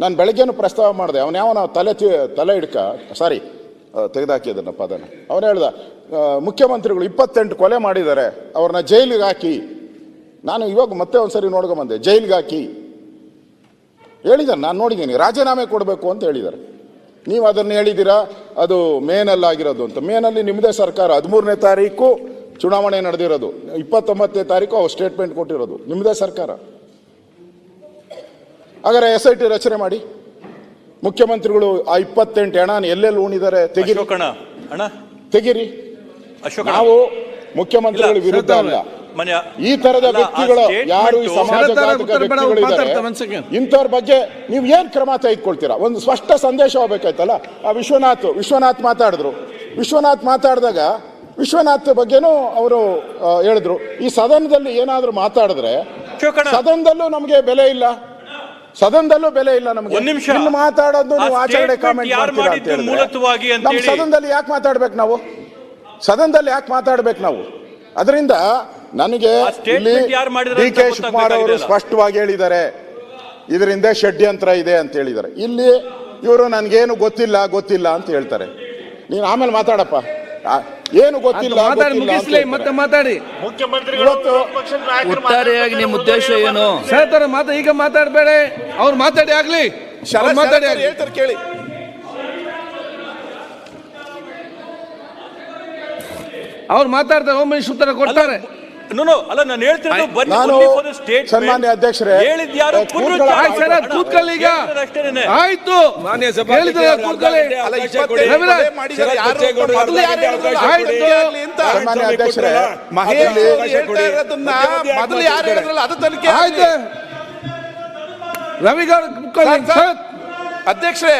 ನಾನು ಬೆಳಗ್ಗೆನೂ ಪ್ರಸ್ತಾವ ಮಾಡಿದೆ. ಅವನ ತಲೆ ಹಿಡ್ಕ ತೆಗೆದಾಕಿದನ್ನ ಪದನ. ಅವನು ಹೇಳ್ದ ಮುಖ್ಯಮಂತ್ರಿಗಳು 28 ಕೊಲೆ ಮಾಡಿದ್ದಾರೆ, ಅವ್ರನ್ನ ಜೈಲಿಗೆ ಹಾಕಿ. ನಾನು ಇವಾಗ ಮತ್ತೆ ಒಂದ್ಸರಿ ನೋಡ್ಕೊಂಬಂದೆ, ಜೈಲಿಗೆ ಹಾಕಿ ಹೇಳಿದ್ದಾರೆ. ನಾನು ನೋಡಿದ್ದೀನಿ, ರಾಜೀನಾಮೆ ಕೊಡಬೇಕು ಅಂತ ಹೇಳಿದ್ದಾರೆ. ನೀವು ಅದನ್ನು ಹೇಳಿದ್ದೀರಾ, ಅದು ಮೇನಲ್ಲಿ ಆಗಿರೋದು ಅಂತ. ಮೇನಲ್ಲಿ ನಿಮ್ಮದೇ ಸರ್ಕಾರ 13ನೇ ತಾರೀಕು ಚುನಾವಣೆ ನಡೆದಿರೋದು, 29ನೇ ತಾರೀಕು ಅವ್ರು ಸ್ಟೇಟ್ಮೆಂಟ್ ಕೊಟ್ಟಿರೋದು, ನಿಮ್ಮದೇ ಸರ್ಕಾರ. ಹಾಗಾದ್ರೆ SIT ರಚನೆ ಮಾಡಿ. ಮುಖ್ಯಮಂತ್ರಿಗಳು ಆ 28 ಹಣ ಎಲ್ಲೆಲ್ಲಿ ಉಣಿದ್ದಾರೆ ತೆಗಿರಿ. ನಾವು ಮುಖ್ಯಮಂತ್ರಿಗಳ ವಿರುದ್ಧ ಅಲ್ಲ, ಈ ತರದ ವ್ಯಕ್ತಿಗಳು ಯಾರು ಈ ಸಮಾಜಘಾತಕ ವ್ಯಕ್ತಿಗಳಿದ್ದಾರೆ ಇಂಥವ್ರ ಬಗ್ಗೆ ನೀವು ಏನ್ ಕ್ರಮ ತೆಗೆದುಕೊಳ್ತೀರಾ? ಒಂದು ಸ್ಪಷ್ಟ ಸಂದೇಶ ಹೋಗ್ಬೇಕಾಯ್ತಲ್ಲ. ಆ ವಿಶ್ವನಾಥ್ ಮಾತಾಡಿದ್ರು. ವಿಶ್ವನಾಥ್ ಮಾತಾಡಿದಾಗ ವಿಶ್ವನಾಥ್ ಬಗ್ಗೆನೂ ಅವರು ಹೇಳಿದ್ರು, ಈ ಸದನದಲ್ಲಿ ಏನಾದ್ರೂ ಮಾತಾಡಿದ್ರೆ ಸದನದಲ್ಲೂ ನಮಗೆ ಬೆಲೆ ಇಲ್ಲ, ಸದನದಲ್ಲೂ ಬೆಲೆ ಇಲ್ಲ ನಮಗೆ. ಇಲ್ಲಿ ಮಾತಾಡೋದು ನೀವು ಆಚರಣೆ ಕಾಮೆಂಟ್ ಮಾಡ್ತೀರಾ ಅಂತ ಹೇಳಿದ್ರೆ ನಮ್ಮ ಸದನದಲ್ಲಿ ಯಾಕೆ ಮಾತಾಡ್ಬೇಕು ನಾವು? ಸದನದಲ್ಲಿ ಯಾಕೆ ಮಾತಾಡ್ಬೇಕು ನಾವು? ಅದರಿಂದ ನನಗೆ ಇಲ್ಲಿ DK ಶಿವಕುಮಾರ್ ಅವರು ಸ್ಪಷ್ಟವಾಗಿ ಹೇಳಿದ್ದಾರೆ, ಇದರಿಂದ ಷಡ್ಯಂತ್ರ ಇದೆ ಅಂತ ಹೇಳಿದ್ದಾರೆ. ಇಲ್ಲಿ ಇವರು ನನಗೇನು ಗೊತ್ತಿಲ್ಲ ಅಂತ ಹೇಳ್ತಾರೆ. ನೀನು ಆಮೇಲೆ ಮಾತಾಡಪ್ಪ, ಏನು ಗೊತ್ತಿಲ್ಲ ಮತ್ತೆ ಮಾತಾಡಿ. ಒಟ್ಟಾರೆಯಾಗಿ ನಿಮ್ಮ ಉದ್ದೇಶ ಏನು? ಈಗ ಮಾತಾಡಬೇಡ, ಅವ್ರು ಮಾತಾಡಿ ಆಗ್ಲಿ, ಮಾತಾಡಿ ಹೇಳ್ತಾರೆ ಕೇಳಿ. ಅವ್ರು ಮಾತಾಡ್ತಾರೆ, ಹೋಮ್ ಮಿನಿಸ್ಟರ್ ಉತ್ತರ ಕೊಡ್ತಾರೆ. ಸನ್ಮಾನ್ಯ ಅಧ್ಯಕ್ಷರೇ, ಕೂತ್ಕೊಳ್ಳಿ ಈಗ. ಆಯ್ತು, ಸನ್ಮಾನ್ಯ ಅಧ್ಯಕ್ಷರೇ, ರವಿಗೌಡ ಅಧ್ಯಕ್ಷರೇ,